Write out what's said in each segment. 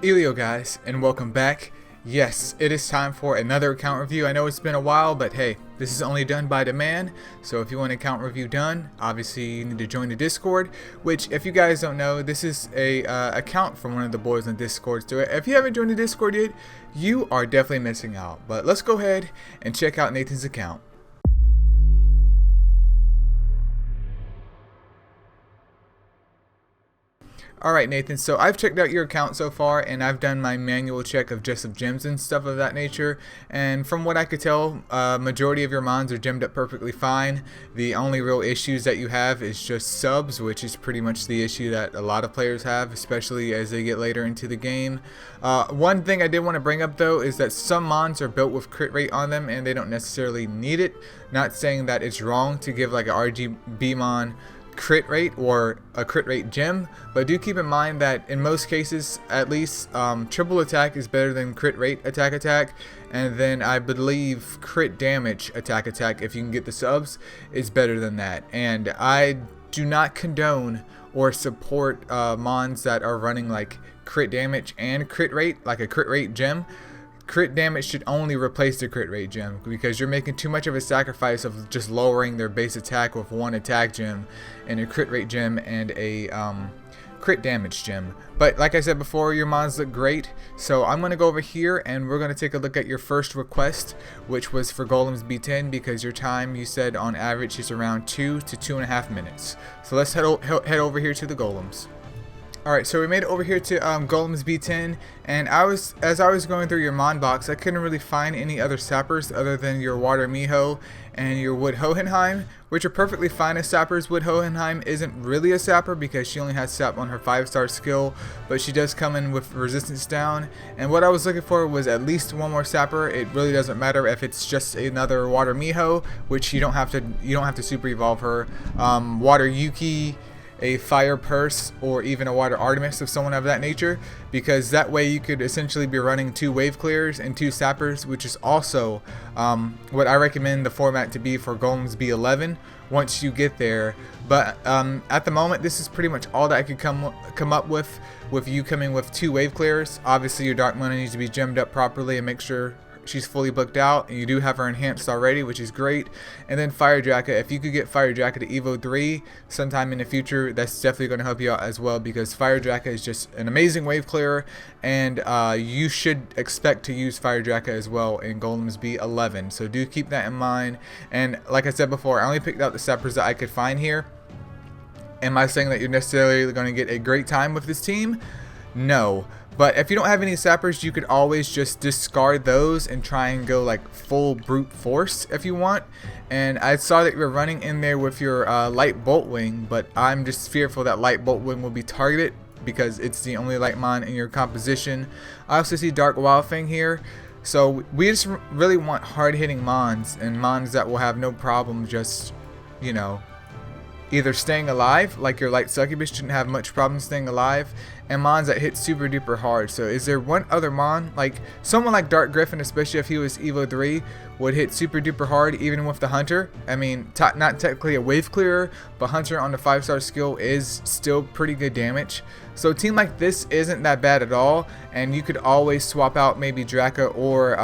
Eileo guys, and welcome back. Yes, it is time for another account review. I know it's been a while, but hey, this is only done by demand. So if you want an account review done, obviously you need to join the Discord, which if you guys don't know, this is a account from one of the boys on Discord. So if you haven't joined the Discord yet, you are definitely missing out. But let's go ahead and check out Nathan's account. Alright Nathan, so I've checked out your account so far and I've done my manual check of just of gems and stuff of that nature, and from what I could tell, majority of your mons are gemmed up perfectly fine. The only real issues that you have is just subs, which is pretty much the issue that a lot of players have, especially as they get later into the game. One thing I did want to bring up though is that some mons are built with crit rate on them and they don't necessarily need it. Not saying that it's wrong to give like a RGB mon crit rate or a crit rate gem, but do keep in mind that in most cases at least triple attack is better than crit rate attack, and then I believe crit damage attack if you can get the subs is better than that. And I do not condone or support mons that are running like crit damage and crit rate, like a crit rate gem. Crit damage should only replace the crit rate gem, because you're making too much of a sacrifice of just lowering their base attack with one attack gem and a crit rate gem and a crit damage gem. But like I said before, your mons look great, so I'm going to go over here and we're going to take a look at your first request, which was for Golems B10, because your time you said on average is around 2 to 2.5 minutes. So let's head over here to the Golems. Alright, so we made it over here to Golems B10, and as I was going through your mon box, I couldn't really find any other sappers other than your Water Miho and your Wood Hohenheim, which are perfectly fine as sappers. Wood Hohenheim isn't really a sapper because she only has sap on her 5-star skill, but she does come in with resistance down. And what I was looking for was at least one more sapper. It really doesn't matter if it's just another Water Miho, which you don't have to super evolve her. Water Yuki, a Fire Purse, or even a Water Artemis of someone of that nature, because that way you could essentially be running 2 wave clears and 2 sappers, which is also what I recommend the format to be for Golems B11 once you get there. But at the moment, this is pretty much all that I could come up with you coming with 2 wave clears. Obviously your Dark Mana needs to be gemmed up properly and make sure she's fully booked out, and you do have her enhanced already, which is great. And then Fire Jacka, if you could get Fire Jacka to Evo 3 sometime in the future, that's definitely going to help you out as well, because Fire Jacka is just an amazing wave clearer, and you should expect to use Fire Jacka as well in Golems B11, so do keep that in mind. And like I said before, I only picked out the sappers that I could find here. Am I saying that you're necessarily going to get a great time with this team? No. But if you don't have any sappers, you could always just discard those and try and go like full brute force if you want. And I saw that you were running in there with your light bolt wing, but I'm just fearful that light bolt wing will be targeted because it's the only light mon in your composition. I also see Dark Wild Fang here. So we just really want hard hitting mons, and mons that will have no problem just, you know, either staying alive, like your Light Succubus shouldn't have much problem staying alive, and mons that hit super duper hard. So is there one other mon, like someone like Dark Griffin, especially if he was Evo 3, would hit super duper hard even with the Hunter? I mean, not technically a wave clearer, but Hunter on the 5-star skill is still pretty good damage. So a team like this isn't that bad at all, and you could always swap out maybe Draka or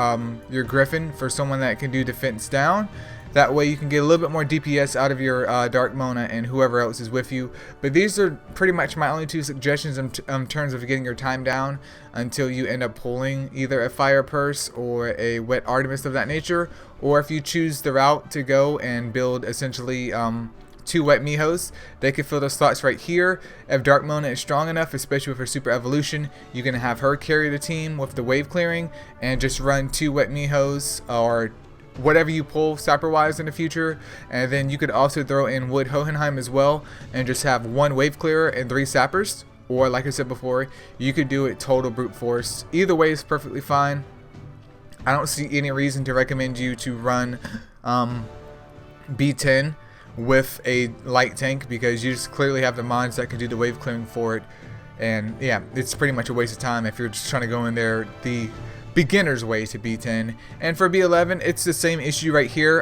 your Griffin for someone that can do defense down. That way you can get a little bit more DPS out of your Dark Mona and whoever else is with you. But these are pretty much my only 2 suggestions in terms of getting your time down until you end up pulling either a Fire Purse or a Wet Artemis of that nature. Or if you choose the route to go and build essentially 2 Wet Mihos, they can fill those slots right here. If Dark Mona is strong enough, especially with her super evolution, you can have her carry the team with the wave clearing and just run 2 Wet Mihos or whatever you pull sapper wise in the future. And then you could also throw in Wood Hohenheim as well and just have 1 wave clearer and 3 sappers, or like I said before, you could do it total brute force. Either way is perfectly fine. I don't see any reason to recommend you to run B10 with a light tank, because you just clearly have the mons that can do the wave clearing for it. And yeah, it's pretty much a waste of time if you're just trying to go in there the beginner's way to B10. And for B11, it's the same issue right here.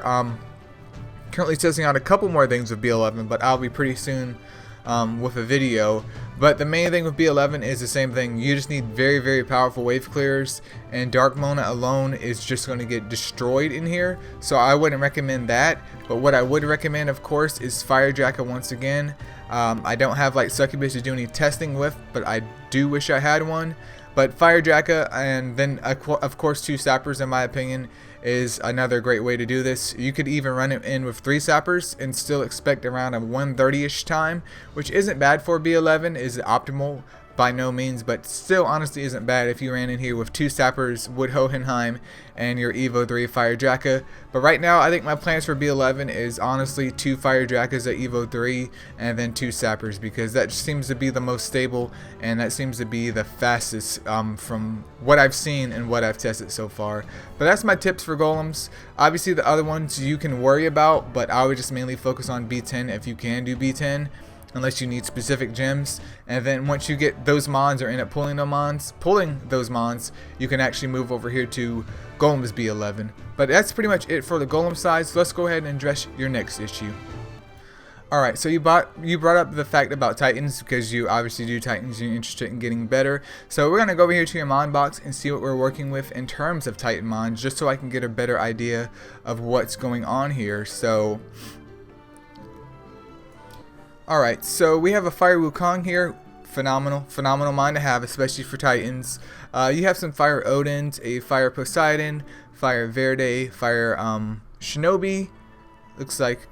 Currently testing out a couple more things with B11, but I'll be pretty soon with a video. But the main thing with B11 is the same thing. You just need very, very powerful wave clearers, and Dark Mona alone is just going to get destroyed in here. So I wouldn't recommend that. But what I would recommend, of course, is Fire Jacker once again. I don't have like Succubus to do any testing with, but I do wish I had one. But Fire Jacker and then of course 2 Sappers, in my opinion, is another great way to do this. You could even run it in with 3 Sappers and still expect around a 1:30ish time, which isn't bad for B11. Is optimal by no means, but still honestly isn't bad if you ran in here with 2 Sappers, Wood Hohenheim, and your Evo 3 Fire Draca. But right now I think my plans for B11 is honestly 2 Fire Dracas at Evo 3 and then 2 Sappers, because that seems to be the most stable and that seems to be the fastest from what I've seen and what I've tested so far. But that's my tips for Golems. Obviously the other ones you can worry about, but I would just mainly focus on B10 if you can do B10. Unless you need specific gems, and then once you get those mons or end up pulling those mons, you can actually move over here to Golems B11. But that's pretty much it for the Golem side, so let's go ahead and address your next issue. Alright, so you brought up the fact about Titans, because you obviously do Titans, you're interested in getting better. So we're going to go over here to your mon box and see what we're working with in terms of Titan mons, just so I can get a better idea of what's going on here. So alright, so we have a Fire Wukong here. Phenomenal mon to have, especially for Titans. You have some Fire Odins, a Fire Poseidon, Fire Verde, Fire Shinobi. Looks like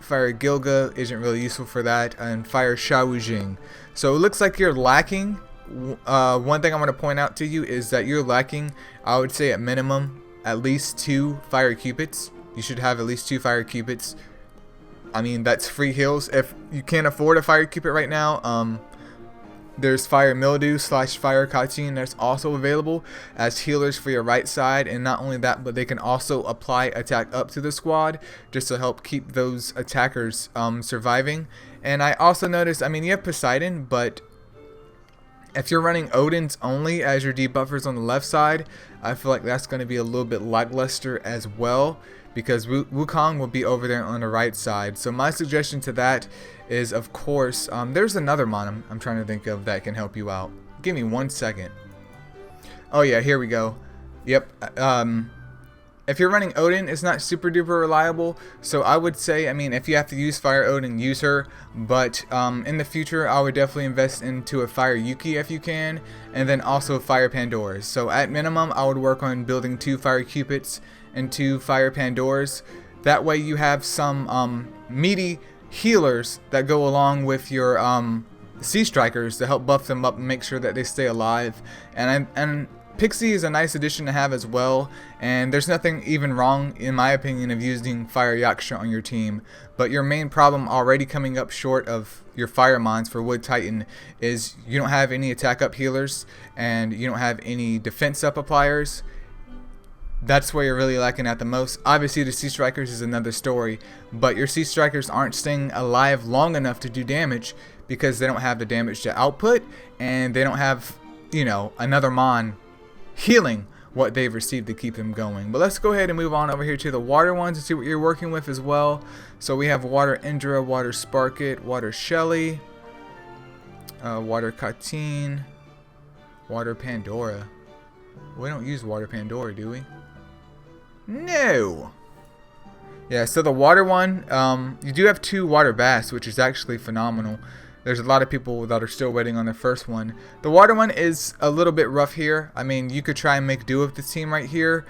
Fire Gilga isn't really useful for that, and Fire Shaojing. So it looks like you're lacking. One thing I'm going to point out to you is that you're lacking, I would say at minimum, at least 2 Fire Cupids. You should have at least 2 Fire Cupids. I mean, that's free heals. If you can't afford a Fire Cupid right now, there's Fire Mildew / Fire Katyn that's also available as healers for your right side. And not only that, but they can also apply attack up to the squad just to help keep those attackers surviving. And I also noticed, I mean, you have Poseidon, but if you're running Odins only as your debuffers on the left side, I feel like that's going to be a little bit lackluster as well, because Wukong will be over there on the right side. So my suggestion to that is, of course, there's another mon I'm trying to think of that can help you out. Give me 1 second. Oh yeah, here we go. Yep. If you're running Odin, it's not super duper reliable, so I would say, I mean, if you have to use Fire Odin, use her, but in the future I would definitely invest into a Fire Yuki if you can, and then also Fire Pandoras. So at minimum I would work on building 2 Fire Cupids and 2 Fire Pandoras. That way you have some meaty healers that go along with your Sea Strikers to help buff them up and make sure that they stay alive. And Pixie is a nice addition to have as well, and there's nothing even wrong, in my opinion, of using Fire Yaksha on your team. But your main problem already coming up short of your Fire Mons for Wood Titan is you don't have any attack up healers and you don't have any defense up appliers. That's where you're really lacking at the most. Obviously the Sea Strikers is another story, but your Sea Strikers aren't staying alive long enough to do damage because they don't have the damage to output, and they don't have, you know, another mon healing what they've received to keep them going. But let's go ahead and move on over here to the water ones and see what you're working with as well. So we have Water Indra, Water Sparkit, Water Shelly, Water Katyn, Water Pandora. We don't use Water Pandora, do we? No. Yeah, so the water one, you do have 2 Water Bass, which is actually phenomenal. There's a lot of people that are still waiting on the first one. The water one is a little bit rough here. I mean, you could try and make do with this team right here,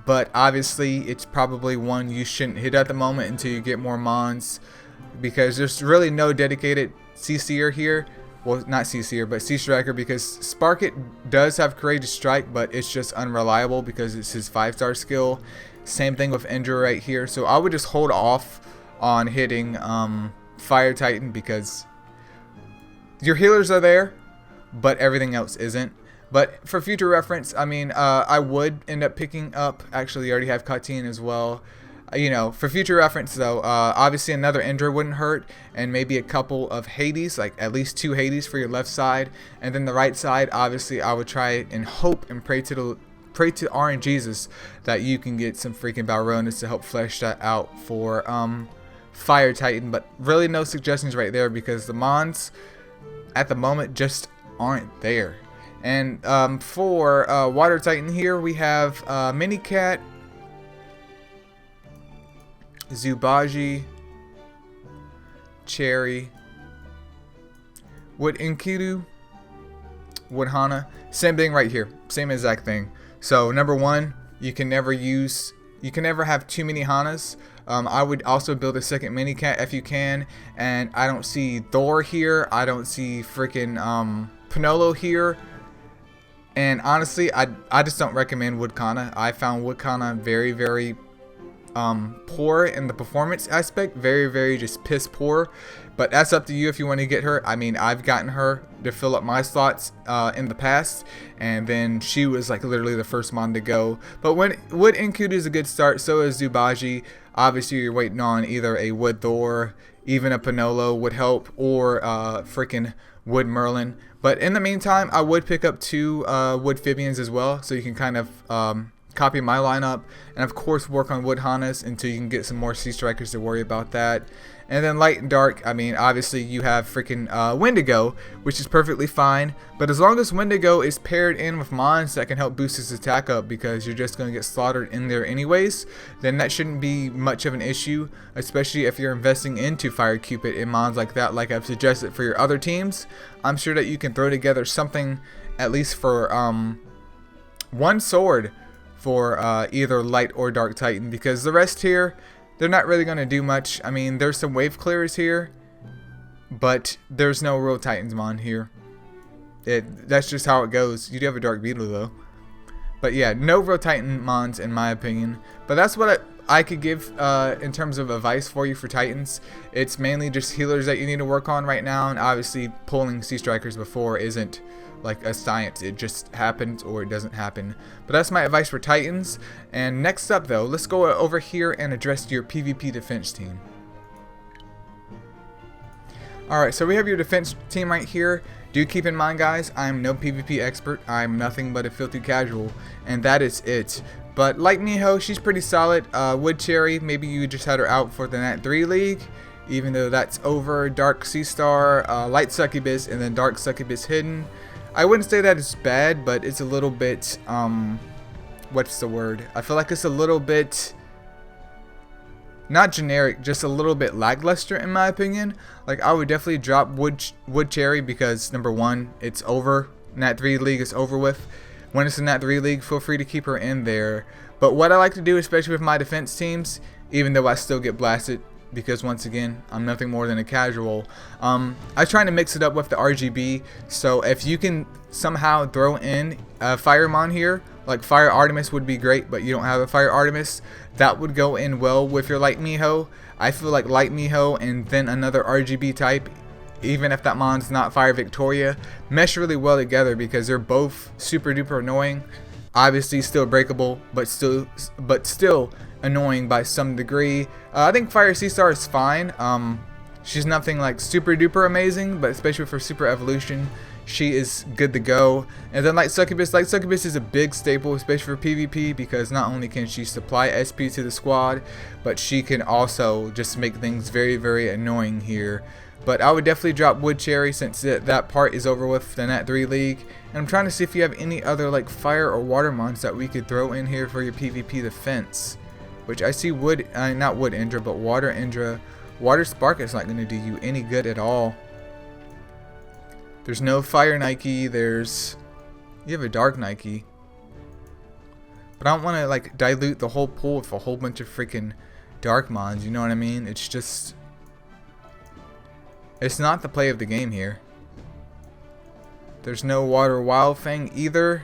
but obviously it's probably one you shouldn't hit at the moment until you get more mons, because there's really no dedicated CC'er here. Well, not CC'er, but Sea Striker, because Sparkit does have Courageous Strike, but it's just unreliable because it's his 5-star skill. Same thing with Indra right here. So I would just hold off on hitting Fire Titan, because your healers are there, but everything else isn't. But for future reference, I mean, I would end up picking up, actually you already have Katyn as well. You know, for future reference though, obviously another Indra wouldn't hurt, and maybe a couple of Hades, like at least 2 Hades for your left side, and then the right side, obviously I would try and hope and pray to RNGesus that you can get some freaking Balronas to help flesh that out for Fire Titan. But really no suggestions right there, because the mons, at the moment just aren't there. And for Water Titan here, we have Minicat, Zubaji, Cherry, Wood Enkidu, Wood Hana. Same thing right here. Same exact thing. So number one, you can never have too many Hanas. I would also build a second Minicat if you can. And I don't see Thor here. I don't see freaking Pinolo here. And honestly, I just don't recommend Wood Kana. I found Wood Kana very, very poor in the performance aspect. Very, very just piss poor. But that's up to you if you want to get her. I mean, I've gotten her to fill up my slots in the past, and then she was like literally the first mon to go. But when Wood Enkidu is a good start, so is Zubaji. Obviously, you're waiting on either a Wood Thor, even a Pinolo would help, or freaking Wood Merlin. But in the meantime, I would pick up 2 Wood Phibians as well, so you can kind of copy my lineup, and of course work on Wood Hanas until you can get some more Sea Strikers to worry about that. And then light and dark, I mean, obviously you have freaking Wendigo, which is perfectly fine, but as long as Wendigo is paired in with mons that can help boost his attack up, because you're just going to get slaughtered in there anyways, then that shouldn't be much of an issue, especially if you're investing into Fire Cupid in mons like that, like I've suggested for your other teams. I'm sure that you can throw together something at least for one sword for either light or dark Titan, because the rest here, they're not really going to do much. I mean, there's some wave clearers here, but there's no real Titans mon here. That's just how it goes. You do have a Dark Beetle though. But yeah, no real Titan mons in my opinion. But that's what I could give in terms of advice for you for Titans. It's mainly just healers that you need to work on right now, and obviously pulling Sea Strikers before isn't like a science. It just happens or it doesn't happen. But that's my advice for Titans. And next up though, let's go over here and address your PvP defense team. Alright, so we have your defense team right here. Do keep in mind, guys, I'm no PvP expert. I'm nothing but a filthy casual, and that is it. But Light Miho, she's pretty solid. Wood Cherry, maybe you just had her out for the Nat 3 League, even though that's over. Dark Sea Star, Light Succubus, and then Dark Succubus hidden. I wouldn't say that it's bad, but it's a little bit, what's the word? I feel like it's a little bit, not generic, just a little bit lackluster in my opinion. Like, I would definitely drop Wood Cherry because, number one, it's over. Nat 3 League is over with. When it's in Nat 3 League, feel free to keep her in there. But what I like to do, especially with my defense teams, even though I still get blasted, because once again, I'm nothing more than a casual, I try to mix it up with the RGB. So if you can somehow throw in a Firemon here, like Fire Artemis would be great, but you don't have a Fire Artemis, that would go in well with your Light Miho. I feel like Light Miho and then another RGB type, even if that mon's not Fire Victoria, mesh really well together because they're both super duper annoying. Obviously still breakable, but still annoying by some degree. I think Fire Sea Star is fine. She's nothing like super duper amazing, but especially for Super Evolution, she is good to go. And then Light Succubus is a big staple, especially for PvP, because not only can she supply SP to the squad, but she can also just make things very, very annoying here. But I would definitely drop Wood Cherry since that part is over with the Nat 3 League. And I'm trying to see if you have any other like fire or water mons that we could throw in here for your PvP defense. Which I see not Wood Indra, but Water Indra. Water Spark is not going to do you any good at all. There's no Fire Nike. You have a Dark Nike. But I don't want to like dilute the whole pool with a whole bunch of freaking Dark mons. You know what I mean? It's just, it's not the play of the game here. There's no Water Wild Fang either.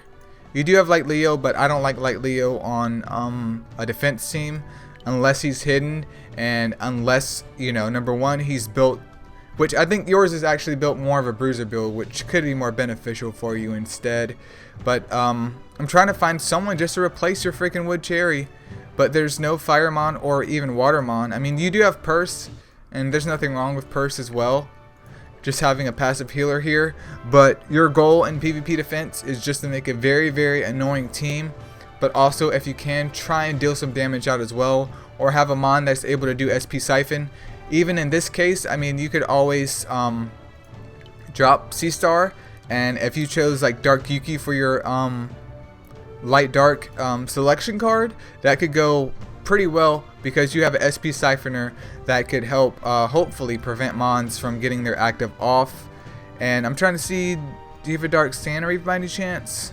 You do have Light Leo, but I don't like Light Leo on a defense team unless he's hidden, and unless, you know, number one, he's built, which I think yours is actually built more of a bruiser build, which could be more beneficial for you instead. But I'm trying to find someone just to replace your freaking Wood Cherry, but there's no Firemon or even Watermon. I mean, you do have Purse, and there's nothing wrong with Purse as well, just having a passive healer here. But your goal in PvP defense is just to make a very, very annoying team, but also if you can, try and deal some damage out as well, or have a mon that's able to do SP Siphon. Even in this case, I mean, you could always drop C-Star, and if you chose like Dark Yuki for your light dark selection card, that could go pretty well because you have an SP Siphoner that could help hopefully prevent mons from getting their active off. And I'm trying to see, do you have a Dark Sandwraith by any chance?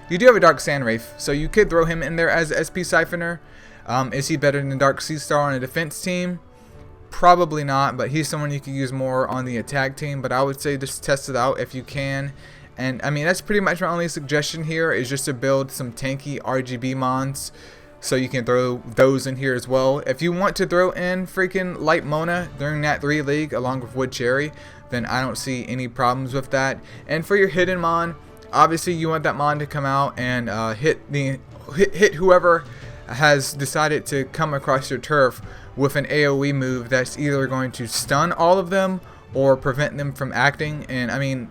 You do have a Dark Sandwraith, so you could throw him in there as a SP Siphoner. Is he better than Dark C-Star on a defense team? Probably not, but he's someone you could use more on the attack team. But I would say just test it out if you can. And I mean, that's pretty much my only suggestion here, is just to build some tanky RGB mons, so you can throw those in here as well. If you want to throw in freaking Light Mona during that 3 league along with Wood Cherry, then I don't see any problems with that. And for your hidden mon, obviously you want that mon to come out and hit whoever has decided to come across your turf with an AoE move that's either going to stun all of them or prevent them from acting. And I mean,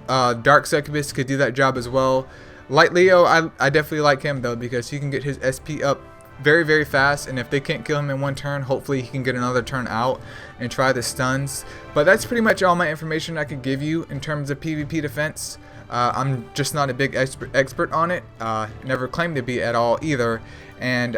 Dark Succubus could do that job as well. Light Leo, I definitely like him though, because he can get his SP up very, very fast, and if they can't kill him in one turn, hopefully he can get another turn out and try the stuns. But that's pretty much all my information I could give you in terms of PvP defense. I'm just not a big expert on it, never claimed to be at all either. And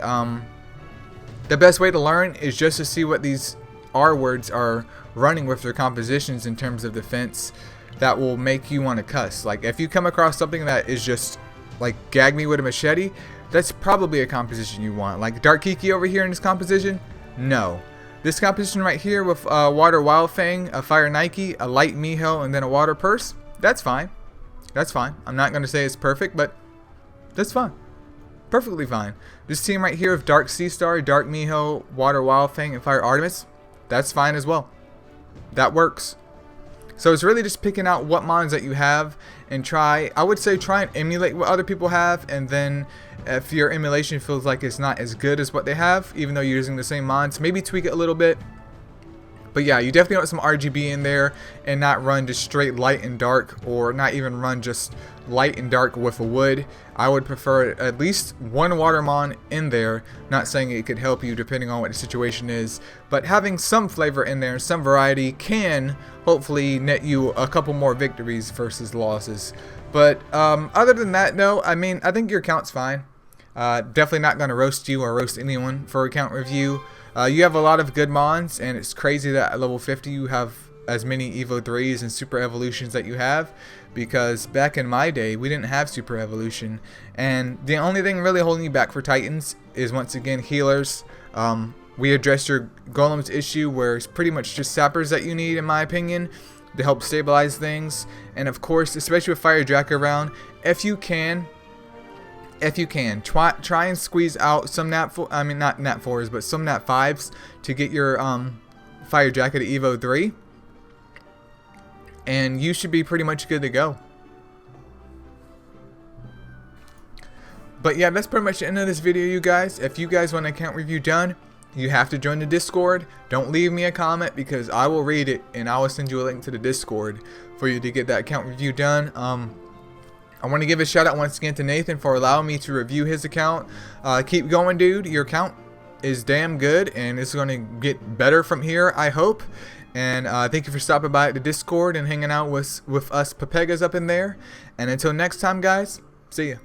the best way to learn is just to see what these R words are running with their compositions in terms of defense. That will make you want to cuss. Like if you come across something that is just like gag me with a machete, that's probably a composition you want. Like Dark Kiki over here in this composition, no. This composition right here with Water Wild Fang, a Fire Nike, a Light Miho, and then a Water Purse, that's fine. That's fine. I'm not going to say it's perfect, but that's fine. Perfectly fine. This team right here of Dark Sea-Star, Dark Miho, Water Wild Fang, and Fire Artemis, that's fine as well. That works. So it's really just picking out what mons that you have and I would say try and emulate what other people have, and then if your emulation feels like it's not as good as what they have, even though you're using the same mons, maybe tweak it a little bit. But yeah, you definitely want some RGB in there and not run just straight light and dark, or not even run just light and dark with a wood. I would prefer at least one watermon in there. Not saying it could help you depending on what the situation is, but having some flavor in there, some variety, can hopefully net you a couple more victories versus losses. But other than that, no, I mean, I think your account's fine. Definitely not going to roast you or roast anyone for account review. You have a lot of good mons, and it's crazy that at level 50 you have as many Evo 3s and Super Evolutions that you have, because back in my day we didn't have Super Evolution, and the only thing really holding you back for Titans is once again healers. We addressed your Golems issue, where it's pretty much just sappers that you need, in my opinion, to help stabilize things. And of course, especially with Fire Jack around, if you can, try and squeeze out some not nat 4s, but some nat 5s to get your Fire Jacket at Evo 3, and you should be pretty much good to go. But yeah, that's pretty much the end of this video, you guys. If you guys want an account review done, you have to join the Discord. Don't leave me a comment, because I will read it and I will send you a link to the Discord for you to get that account review done. I want to give a shout out once again to Nathan for allowing me to review his account. Keep going, dude. Your account is damn good, and it's going to get better from here, I hope. And thank you for stopping by at the Discord and hanging out with us Papegas up in there. And until next time, guys, see ya.